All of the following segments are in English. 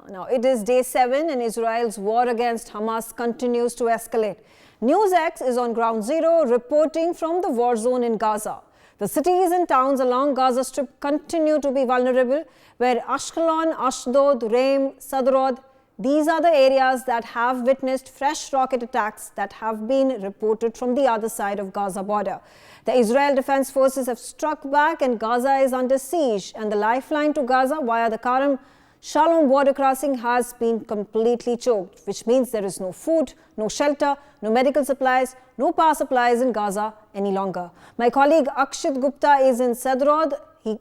Now, it is day 7 and Israel's war against Hamas continues to escalate. NewsX is on ground zero reporting from the war zone in Gaza. The cities and towns along Gaza Strip continue to be vulnerable, where Ashkelon, Ashdod, Reim, Sderot, these are the areas that have witnessed fresh rocket attacks that have been reported from the other side of Gaza border. The Israel Defense Forces have struck back and Gaza is under siege, and the lifeline to Gaza via the Karem Shalom border crossing has been completely choked, which means there is no food, no shelter, no medical supplies, no power supplies in Gaza any longer. My colleague Akshit Gupta is in Sderot.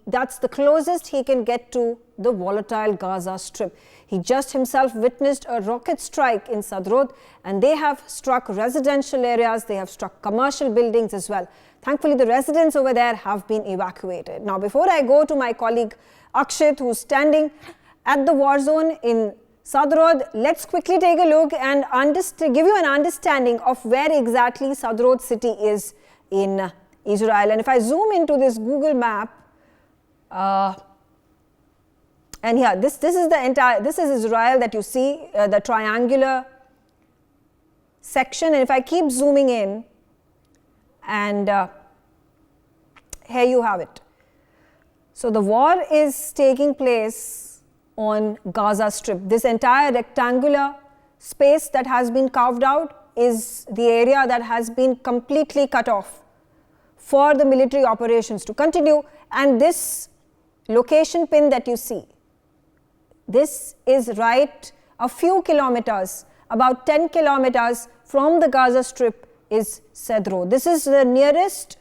That's the closest he can get to the volatile Gaza Strip. He just himself witnessed a rocket strike in Sderot, and they have struck residential areas, they have struck commercial buildings as well. Thankfully, the residents over there have been evacuated. Now, before I go to my colleague Akshit, who's standing at the war zone in Sderot, let's quickly take a look and give you an understanding of where exactly Sderot city is in Israel. And if I zoom into this Google map, and here, this is Israel that you see, the triangular section. And if I keep zooming in, and here you have it. So the war is taking place on Gaza Strip. This entire rectangular space that has been carved out is the area that has been completely cut off for the military operations to continue. And this location pin that you see, this is right a few kilometers, about 10 kilometers from the Gaza Strip is Sderot. This is the nearest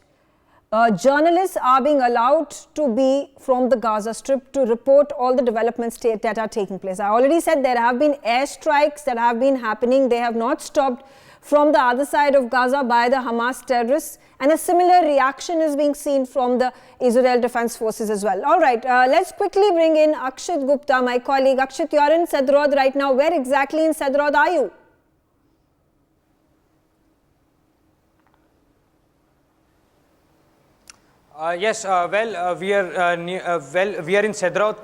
journalists are being allowed to be from the Gaza Strip to report all the developments that are taking place. I already said there have been airstrikes that have been happening. They have not stopped from the other side of Gaza by the Hamas terrorists, and a similar reaction is being seen from the Israel Defense Forces as well. All right, let's quickly bring in Akshit Gupta, my colleague. Akshit, you are in Sderot right now. Where exactly in Sderot are you? Yes, we are we are in Sderot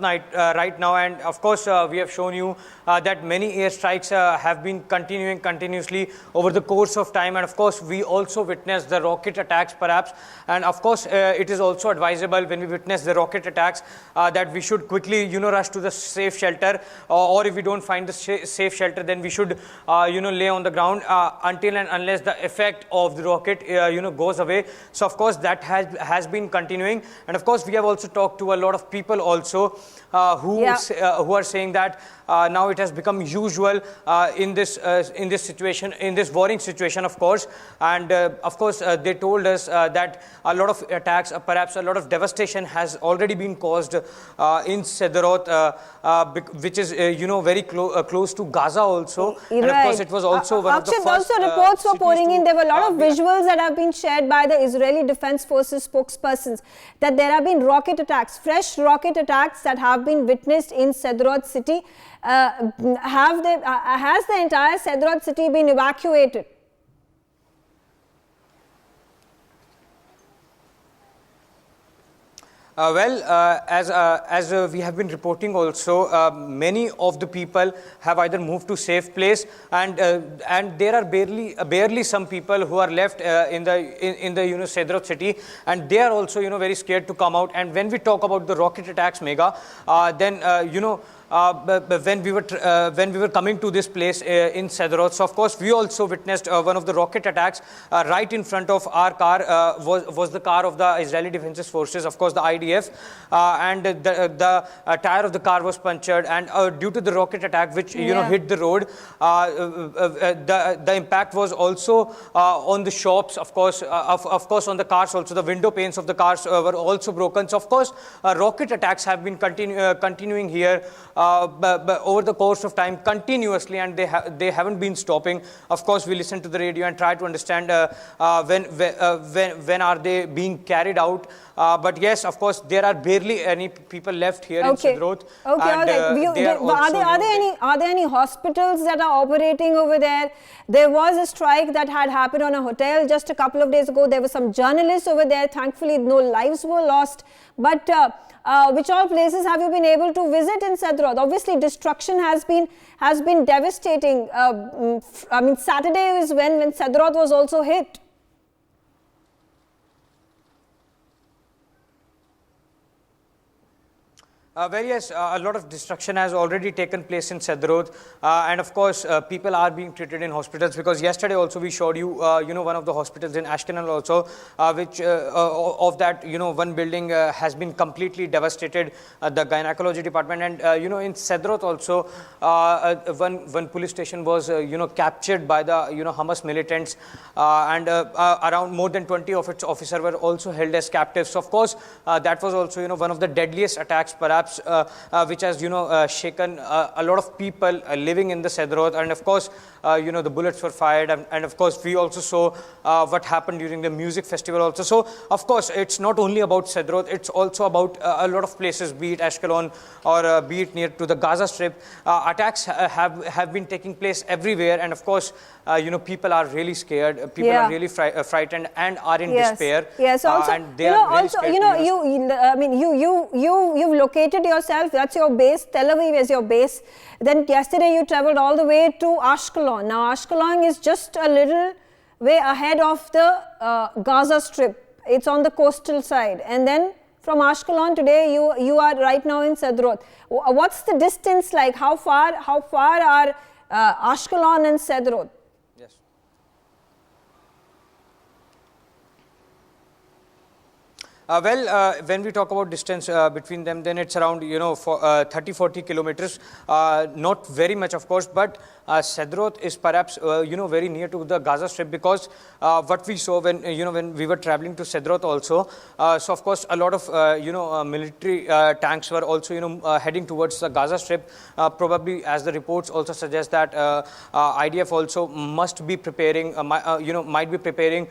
right now, and of course we have shown you that many airstrikes have been continuing continuously over the course of time, and of course we also witnessed the rocket attacks perhaps, and of course it is also advisable when we witness the rocket attacks that we should quickly rush to the safe shelter, or if we don't find the safe shelter, then we should lay on the ground until and unless the effect of the rocket goes away. So of course that has been continuing, and of course we have also talked to a lot of people also who are saying that now it has become usual in this situation, in this warring situation, of course, and of course they told us that a lot of attacks, perhaps a lot of devastation has already been caused in Sderot, which is very close to Gaza also. And of course it was also one of the first also reports were pouring in. There were a lot of visuals that have been shared by the Israeli Defense Forces spokespersons that there have been rocket attacks, fresh rocket attacks that have been witnessed in Sderot city. Has the entire Sderot city been evacuated? As we have been reporting also, many of the people have either moved to safe place, and there are barely some people who are left in the Sderot city, and they are also very scared to come out. And when we talk about the rocket attacks, Mega, then when we were coming to this place in Sderot, so of course we also witnessed one of the rocket attacks right in front of our car. Was the car of the Israeli Defense Forces, of course the IDF, and the tire of the car was punctured, and due to the rocket attack which hit the road, the impact was also on the shops, of course on the cars also. The window panes of the cars were also broken. So of course rocket attacks have been continuing here over the course of time continuously, and they haven't been stopping. Of course we listen to the radio and try to understand when are they being carried out, but yes, of course there are barely any people left here in Sderot. Are there any hospitals that are operating over there? There was a strike that had happened on a hotel just a couple of days ago. There were some journalists over there. Thankfully no lives were lost, but which all places have you been able to visit in Sderot? Obviously, destruction has been devastating. I mean, Saturday is when Sderot was also hit. Well, yes, a lot of destruction has already taken place in Sderot, and of course, people are being treated in hospitals, because yesterday also we showed you, one of the hospitals in Ashkelon also, which of that, one building has been completely devastated, the gynecology department, and in Sderot also, one police station was, captured by the, Hamas militants, and around more than 20 of its officers were also held as captives. So of course, that was also, one of the deadliest attacks, perhaps. Which has shaken a lot of people living in the Sderot, and of course the bullets were fired, and of course we also saw what happened during the music festival also. So of course it's not only about Sderot, it's also about a lot of places, be it Ashkelon or be it near to the Gaza Strip. Attacks have been taking place everywhere, and of course people are really scared, people are really frightened and are in despair. Yes, also, and they are really also, scared you've located yourself, that's your base, Tel Aviv is your base. Then yesterday you traveled all the way to Ashkelon. Now Ashkelon is just a little way ahead of the Gaza Strip. It's on the coastal side. And then from Ashkelon today you are right now in Sderot. What's the distance like? How far are Ashkelon and Sderot? Yes. When we talk about distance between them, then it's around 30-40 kilometers. Not very much, of course, but Sderot is perhaps very near to the Gaza Strip, because what we saw when when we were traveling to Sderot also. So of course a lot of military tanks were also heading towards the Gaza Strip. Probably, as the reports also suggest, that IDF also must be preparing, might be preparing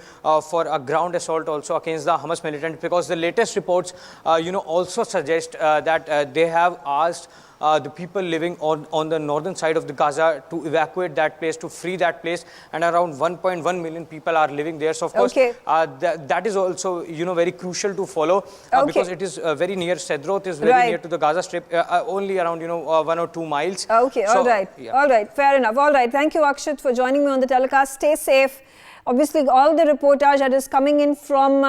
for a ground assault also against the Hamas militants, because the latest reports also suggest that they have asked the people living on the northern side of the Gaza to evacuate that place, to free that place, and around 1.1 million people are living there. So of course that is also very crucial to follow, because it is very near. Sderot is very near to the Gaza Strip, only around 1 or 2 miles. Okay, all right, fair enough. All right, thank you, Akshat, for joining me on the telecast. Stay safe. Obviously, all the reportage that is coming in from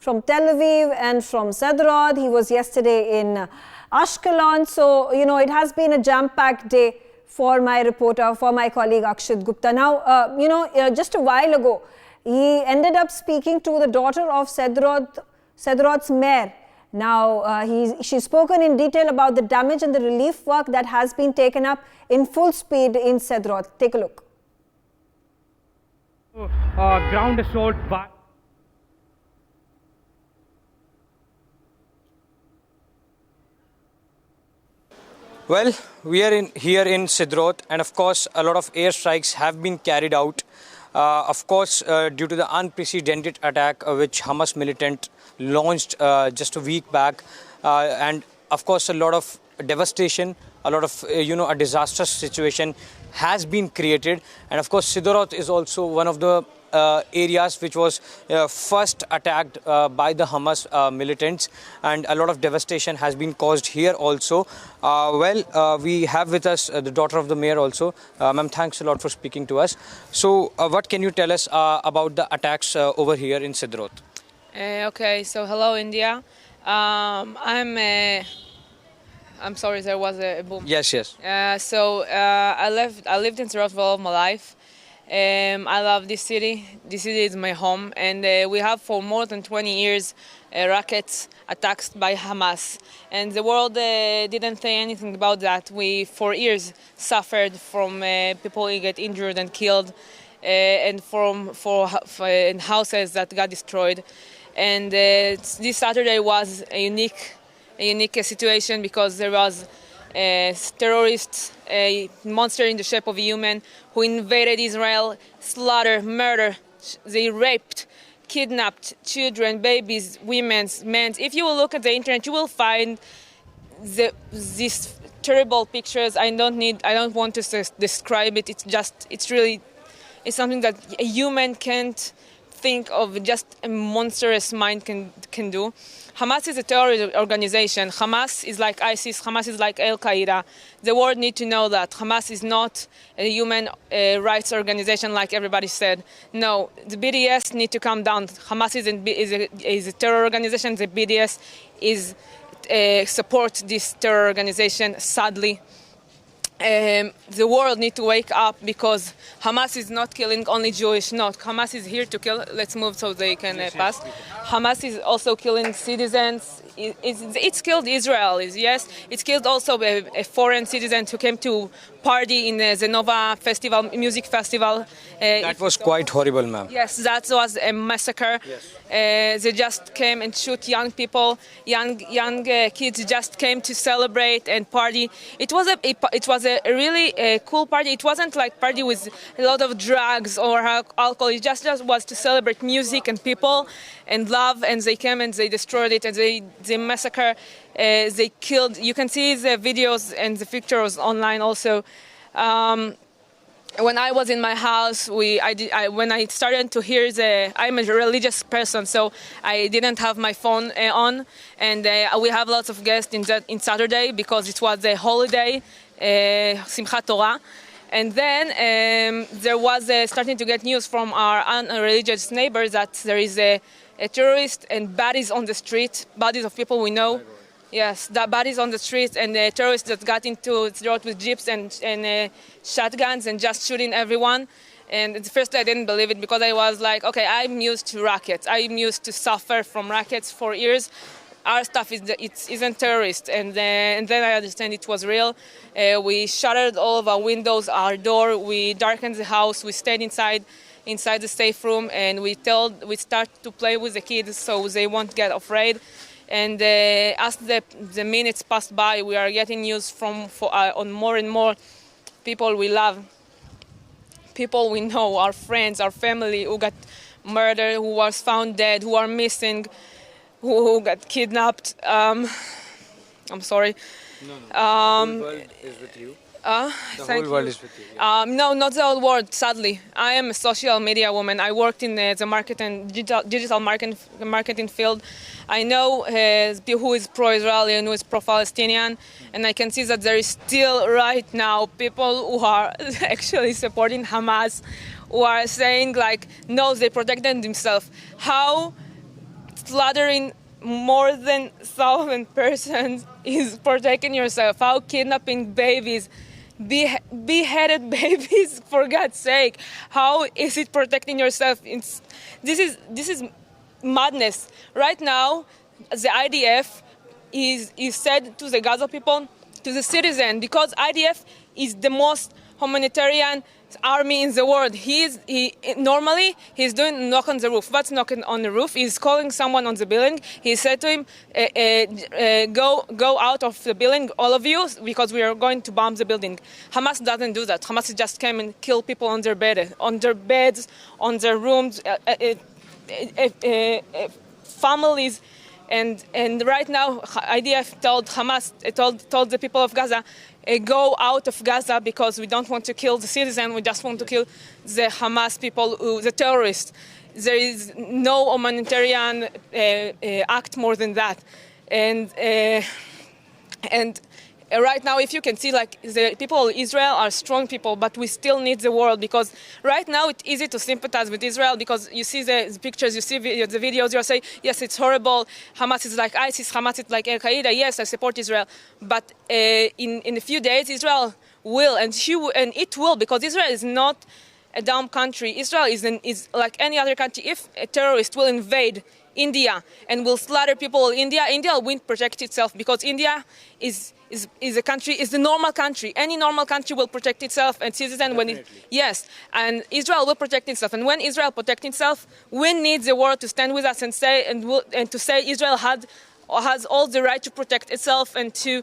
Tel Aviv and from Sderot. He was yesterday in Ashkelon. So, it has been a jam-packed day for my reporter, for my colleague Akshat Gupta. Now, just a while ago, he ended up speaking to the daughter of Sderot's mayor. Now, she's spoken in detail about the damage and the relief work that has been taken up in full speed in Sderot. Take a look. Ground assault by... Well, we are here in Sderot, and of course a lot of airstrikes have been carried out. Of course, due to the unprecedented attack which Hamas militant launched just a week back, and of course a lot of devastation, a lot of a disastrous situation has been created. And of course Sderot is also one of the areas which was first attacked by the Hamas militants, and a lot of devastation has been caused here also. We have with us the daughter of the mayor also. Ma'am, thanks a lot for speaking to us. So what can you tell us about the attacks over here in Sderot? Okay, so hello India. I'm sorry, there was a boom. Yes. I lived in Sderot for all of my life. I love this city. This city is my home, and we have for more than 20 years rockets attacks by Hamas, and the world didn't say anything about that. We for years suffered from people who get injured and killed, and in houses that got destroyed. And this Saturday was a unique situation, because there was terrorists, a monster in the shape of a human, who invaded Israel, slaughtered, murdered. They raped, kidnapped children, babies, women, men. If you will look at the internet, you will find these terrible pictures. I don't want to describe it. It's something that a human can't think of just a monstrous mind can do. Hamas is a terrorist organization. Hamas is like ISIS. Hamas is like Al Qaeda. The world needs to know that Hamas is not a human rights organization like everybody said. No, the BDS need to come down. Hamas is a terror organization. The BDS is support this terror organization. Sadly, the world need to wake up because Hamas is not killing only Jewish. No, Hamas is here to kill. Let's move so they can pass. Hamas is also killing citizens. It's killed Israelis. Yes, it's killed also a foreign citizen who came to party in the Zenova festival, music festival. That was quite horrible, ma'am. Yes, that was a massacre. Yes. They just came and shoot young people. Young kids just came to celebrate and party. It was a really cool party. It wasn't like party with a lot of drugs or alcohol. It just was to celebrate music and people and love. And they came and they destroyed it and they massacre. They killed. You can see the videos and the pictures online also. When I was in my house, when I started to hear I'm a religious person, so I didn't have my phone on, and we have lots of guests in Saturday because it was a holiday, Simchat Torah. And then there was starting to get news from our unreligious neighbors that there is a terrorist and bodies on the street, bodies of people we know. Yes, the bodies on the streets and the terrorists that got into Sderot with jeeps and shotguns and just shooting everyone. And at first I didn't believe it because I was like, okay, I'm used to rackets. I'm used to suffer from rackets for years. Our stuff isn't terrorist. And then I understand it was real. We shuttered all of our windows, our door. We darkened the house. We stayed inside the safe room, and we start to play with the kids so they won't get afraid. And as the minutes passed by, we are getting news on more and more people we love, people we know, our friends, our family who got murdered, who was found dead, who are missing, who got kidnapped. I'm sorry. No. The whole world is with you. The whole world is with you. Yeah. No, not the whole world, sadly. I am a social media woman. I worked in the market and digital marketing field. I know who is pro-Israeli and who is pro-Palestinian, and I can see that there is still right now people who are actually supporting Hamas, who are saying like, no, they protected themselves. How slaughtering more than 1,000 persons is protecting yourself? How kidnapping babies, beheaded babies, for God's sake? How is it protecting yourself? This is madness. Right now, the IDF is said to the Gaza people, to the citizen, because IDF is the most humanitarian army in the world. Normally he's doing knock on the roof. What's knocking on the roof? He's calling someone on the building. He said to him, go out of the building, all of you, because we are going to bomb the building. Hamas doesn't do that. Hamas just came and kill people on their beds, on their rooms, families. And right now, IDF told Hamas, told the people of Gaza, go out of Gaza because we don't want to kill the citizen. We just want to kill the Hamas people, the terrorists. There is no humanitarian act more than that. And right now, if you can see, like, the people of Israel are strong people, but we still need the world, because right now it's easy to sympathize with Israel because you see the pictures, you see the videos, you say, yes, it's horrible, Hamas is like ISIS, Hamas is like Al Qaeda, yes, I support Israel. But in a few days, Israel will, and it will, because Israel is not a dumb country. Israel is like any other country. If a terrorist will invade India and will slaughter people in India, India will protect itself, because India is a country, is the normal country. Any normal country will protect itself and citizen yes, and Israel will protect itself. And when Israel protects itself, we need the world to stand with us and say to say Israel has all the right to protect itself and to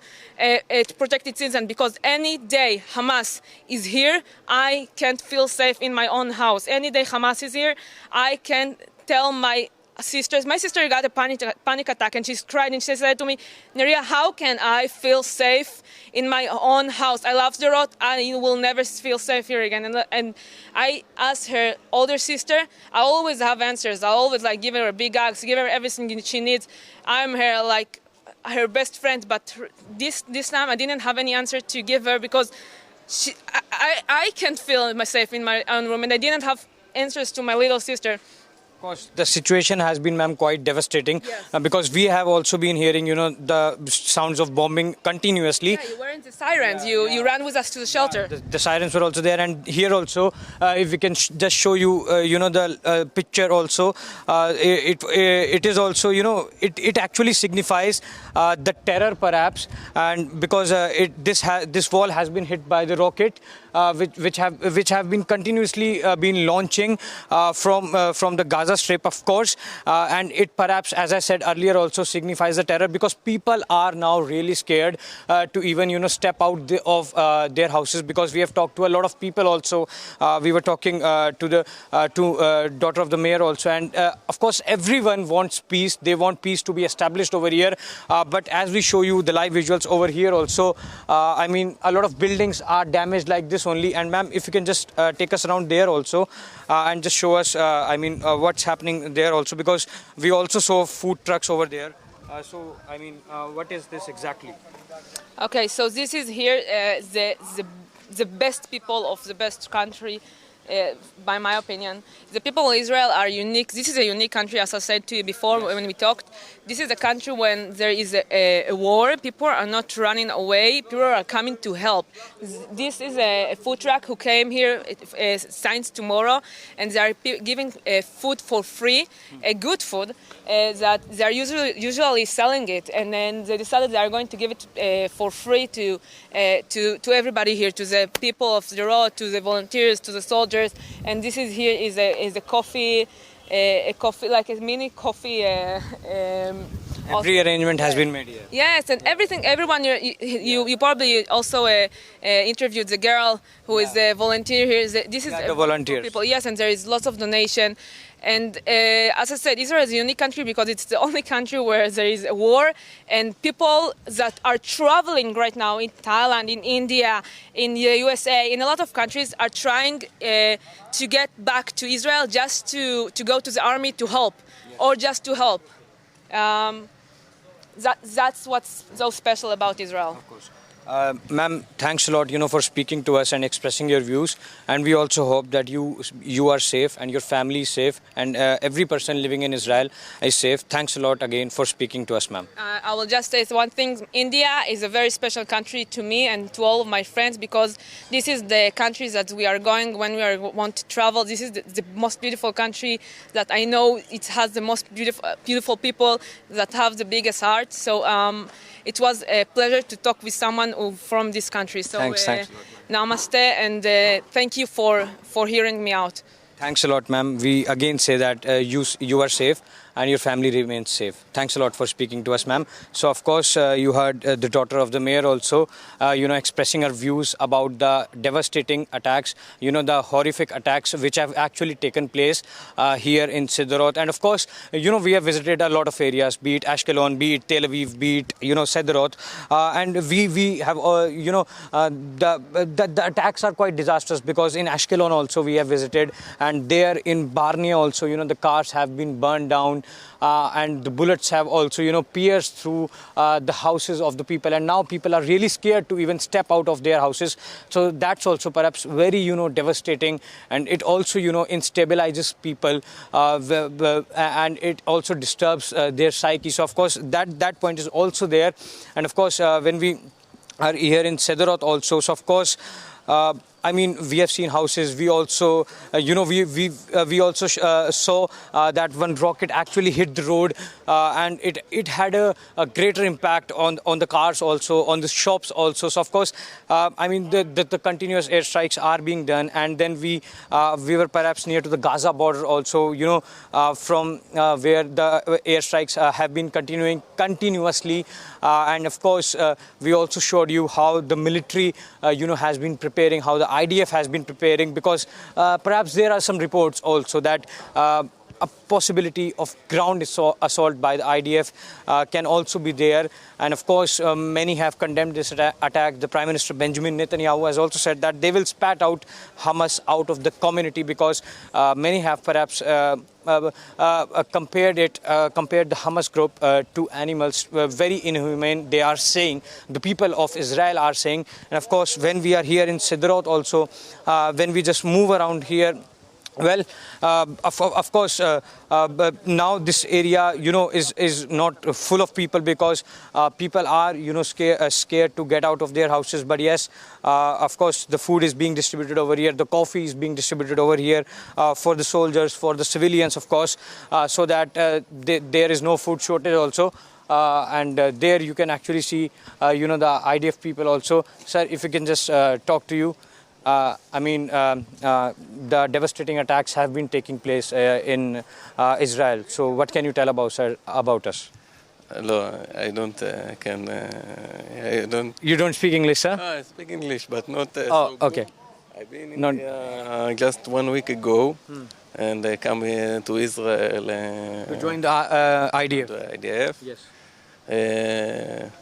protect its citizens, because any day Hamas is here, I can't feel safe in my own house. Any day Hamas is here, I can tell my sisters. My sister got a panic attack, and she's cried, and she said to me, Neria, how can I feel safe in my own house? I love Sderot. I will never feel safe here again. And I asked her older sister. I always have answers. I always give her big hugs, give her everything she needs. I'm her best friend, but this time I didn't have any answer to give her because I can't feel myself in my own room, and I didn't have answers to my little sister. Of course, the situation has been, ma'am, quite devastating. Yes. Because we have also been hearing, the sounds of bombing continuously. Yeah, you weren't the sirens. You ran with us to the shelter. The sirens were also there, and here also, if we can just show you, the picture also. It is also, it actually signifies the terror, perhaps, and because this wall has been hit by the rocket, which have been continuously been launching from the Gaza Strip, of course, and it perhaps, as I said earlier, also signifies the terror because people are now really scared to even step out of their houses, because we have talked to a lot of people also. We were talking to the daughter of the mayor also, and of course everyone wants peace. They want peace to be established over here, but as we show you the live visuals over here also, I mean, a lot of buildings are damaged like this only. And ma'am, if you can just take us around there also and just show us what's happening there also, because we also saw food trucks over there. So I mean, what is this exactly? Okay, so this is here the best people of the best country. By my opinion, the people of Israel are unique. This is a unique country, as I said to you before when we talked. This is a country when there is a war, people are not running away, people are coming to help. This is a food truck who came here since tomorrow, and they are giving food for free, good food, that they are usually selling it, and then they decided they are going to give it for free to everybody here, to the people of Sderot, to the volunteers, to the soldiers. And this is here is a coffee, like a mini coffee. Every arrangement has been made here. Yes, and everyone. You probably also interviewed the girl who is a volunteer here. This is the volunteers. People. Yes, and there is lots of donation. And as I said, Israel is a unique country because it's the only country where there is a war, and people that are traveling right now in Thailand, in India, in the USA, in a lot of countries are trying to get back to Israel just to go to the army to help, or just to help. That's what's so special about Israel. Of course. Ma'am, thanks a lot, for speaking to us and expressing your views. And we also hope that you are safe and your family is safe, and every person living in Israel is safe. Thanks a lot again for speaking to us, ma'am. I will just say one thing. India is a very special country to me and to all of my friends, because this is the country that we are going when we want to travel. This is the most beautiful country that I know. It has the most beautiful people that have the biggest heart. So it was a pleasure to talk with someone from this country. So thanks. Namaste, and thank you for hearing me out. Thanks a lot, ma'am. We again say that you are safe and your family remains safe. Thanks a lot for speaking to us, ma'am. So, of course, you heard the daughter of the mayor also, expressing her views about the devastating attacks, the horrific attacks which have actually taken place here in Sderot. And, of course, we have visited a lot of areas, be it Ashkelon, be it Tel Aviv, be it, Sderot. And we have, the attacks are quite disastrous, because in Ashkelon also we have visited, and there in Barnia also, the cars have been burned down. And the bullets have also, pierced through the houses of the people. And now people are really scared to even step out of their houses. So that's also perhaps very, devastating. And it also, instabilizes people. And it also disturbs their psyche. So, of course, that point is also there. And, of course, when we are here in Sderot also, so, of course, I mean, we have seen houses. We also, we also saw that one rocket actually hit the road, and it had a greater impact on the cars also, on the shops also. So of course, I mean, the continuous airstrikes are being done, and then we were perhaps near to the Gaza border also. From where the airstrikes have been continuing continuously, and of course, we also showed you how the military, has been preparing, how the IDF has been preparing, because perhaps there are some reports also that a possibility of ground assault by the IDF can also be there. And of course, many have condemned this attack. The Prime Minister Benjamin Netanyahu has also said that they will spat out Hamas out of the community, because many have perhaps compared the Hamas group to animals, very inhumane. They are saying, the people of Israel are saying. And of course, when we are here in Sderot also, when we just move around here, well, of course, but now this area, is not full of people, because people are, scared to get out of their houses. But yes, of course, the food is being distributed over here. The coffee is being distributed over here for the soldiers, for the civilians, of course, so that there is no food shortage also. And there you can actually see, the IDF people also. Sir, if we can just talk to you. The devastating attacks have been taking place in Israel. So what can you tell about us? No, I don't. I don't. You don't speak English, sir? I speak English, but not. So okay. Good. I've been in India just 1 week ago, and I come here to Israel to join the IDF. The IDF. Yes.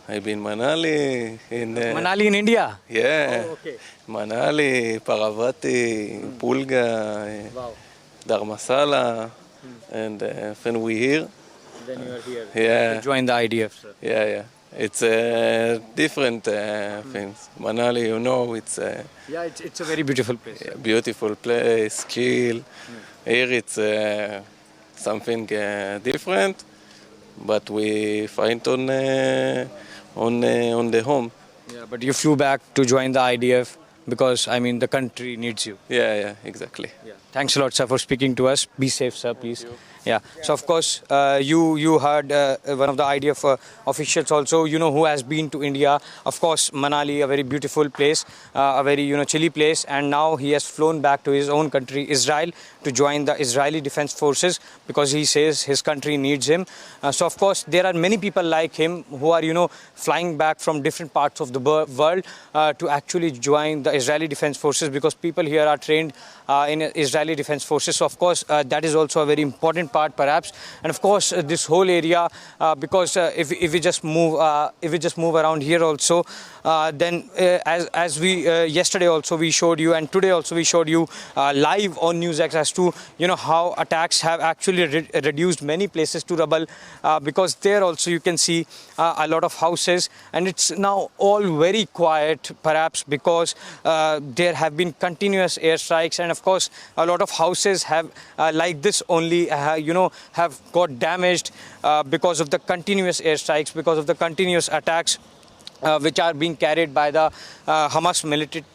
I've been Manali in Manali in India. Yeah. Oh, okay. Manali, Paravati, Pulga, Wow. Dharmasala, and when we here. Then you are here. Yeah. To join the IDF, sir. Yeah. It's different things. Manali, it's Yeah, it's a very beautiful place. a beautiful place, chill. Here it's something different, but we find on the home. Yeah, but you flew back to join the IDF because, the country needs you. Yeah, exactly. Yeah. Thanks a lot, sir, for speaking to us. Be safe, sir, please. Yeah. So, of course, you heard one of the IDF officials also, who has been to India. Of course, Manali, a very beautiful place, a very, chilly place. And now he has flown back to his own country, Israel, to join the Israeli Defense Forces, because he says his country needs him. So, of course, there are many people like him who are, flying back from different parts of the world to actually join the Israeli Defense Forces, because people here are trained in Israeli Defense Forces. So, of course, that is also a very important part, perhaps. And of course, this whole area, because if we just move around here also, then as we yesterday also we showed you, and today also we showed you live on NewsX as to how attacks have actually reduced many places to rubble, because there also you can see a lot of houses, and it's now all very quiet, perhaps because there have been continuous airstrikes, and of course a lot of houses have like this only have got damaged because of the continuous airstrikes, because of the continuous attacks which are being carried by the Hamas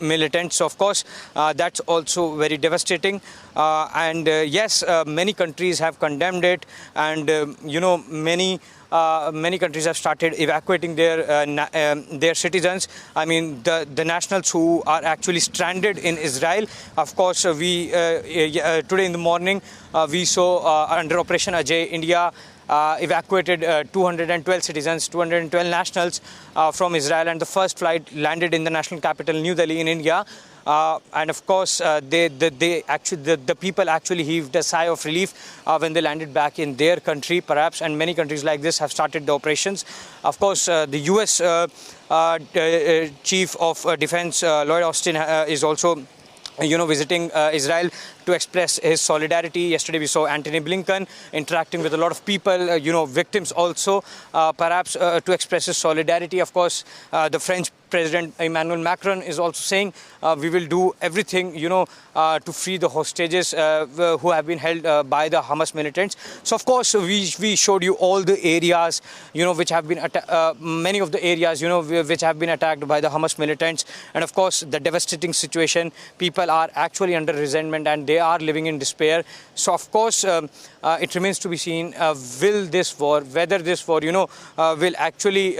militants. So, of course, that's also very devastating. And yes, many countries have condemned it, and many countries have started evacuating their citizens. The nationals who are actually stranded in Israel. Of course, we today in the morning we saw under Operation Ajay, India evacuated 212 citizens, 212 nationals from Israel, and the first flight landed in the national capital, New Delhi, in India. And of course, the people actually heaved a sigh of relief when they landed back in their country, perhaps. And many countries like this have started the operations. Of course, the U.S. Chief of Defense Lloyd Austin is also visiting Israel to express his solidarity. Yesterday we saw Antony Blinken interacting with a lot of people, victims also, perhaps to express his solidarity. Of course, the French President Emmanuel Macron is also saying we will do everything, to free the hostages who have been held by the Hamas militants. So, of course, we showed you all the areas, which have been many of the areas, which have been attacked by the Hamas militants. And of course, the devastating situation. People are actually under resentment, and they are living in despair. So, of course, it remains to be seen whether this war, will actually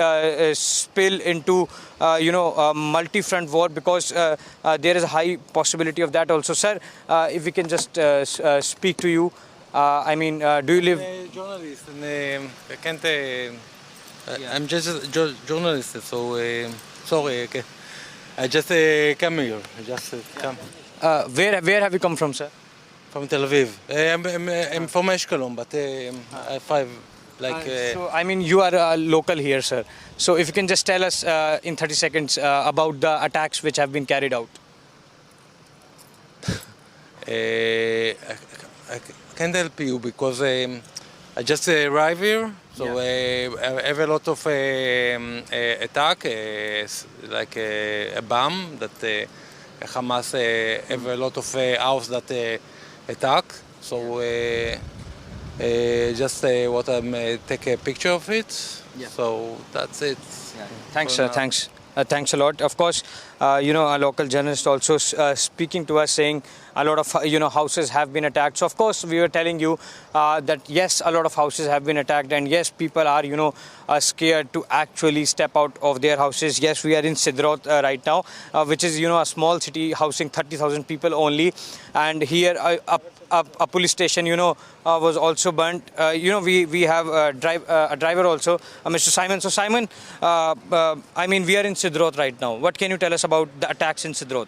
spill into a multi-front war, because there is a high possibility of that also. Sir, if we can just speak to you, do you live? I'm a journalist, and I can't. I'm just a journalist, so sorry. Okay. I just come here. Come. Where have you come from, sir? From Tel Aviv. I'm from Ashkelon, but I five like. So, I mean, you are local here, sir. So, if you can just tell us in 30 seconds about the attacks which have been carried out. I can't help you because I just arrived here, so I have a lot of attack, like a bomb that Hamas have a lot of house that attack. So just what take a picture of it. So that's it. Thanks, sir. Thanks. Thanks a lot. Of course, a local journalist also speaking to us saying a lot of, houses have been attacked. So, of course, we were telling you that, yes, a lot of houses have been attacked. And, yes, people are, scared to actually step out of their houses. Yes, we are in Sderot right now, which is, a small city housing 30,000 people only. And here, a police station, was also burnt. We have a driver also, Mr. Simon. So, Simon, I mean, we are in Sderot right now. What can you tell us about the attacks in Sderot?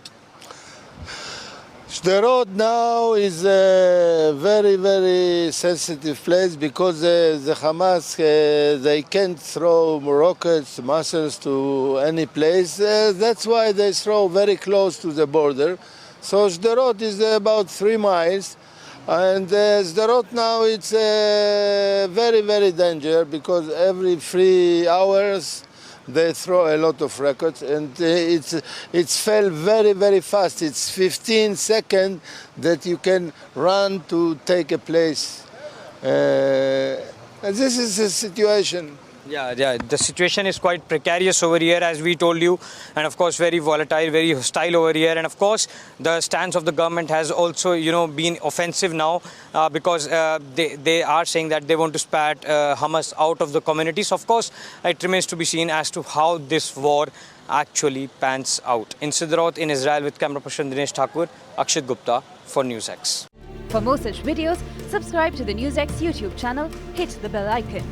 Sderot now is a very, very sensitive place because the Hamas, they can't throw rockets, missiles to any place. That's why they throw very close to the border. So Sderot is about 3 miles. And Sderot now it's very, very dangerous because every 3 hours they throw a lot of rockets, and it's fell very, very fast. It's 15 seconds that you can run to take a place. And this is the situation. Yeah, the situation is quite precarious over here, as we told you, and of course very volatile, very hostile over here. And of course the stance of the government has also been offensive now because they are saying that they want to spat Hamas out of the community. So of course it remains to be seen as to how this war actually pans out. In Sderot in Israel, with camera person Dinesh Thakur, Akshit Gupta for NewsX. For more such videos, subscribe to the NewsX YouTube channel, hit the bell icon.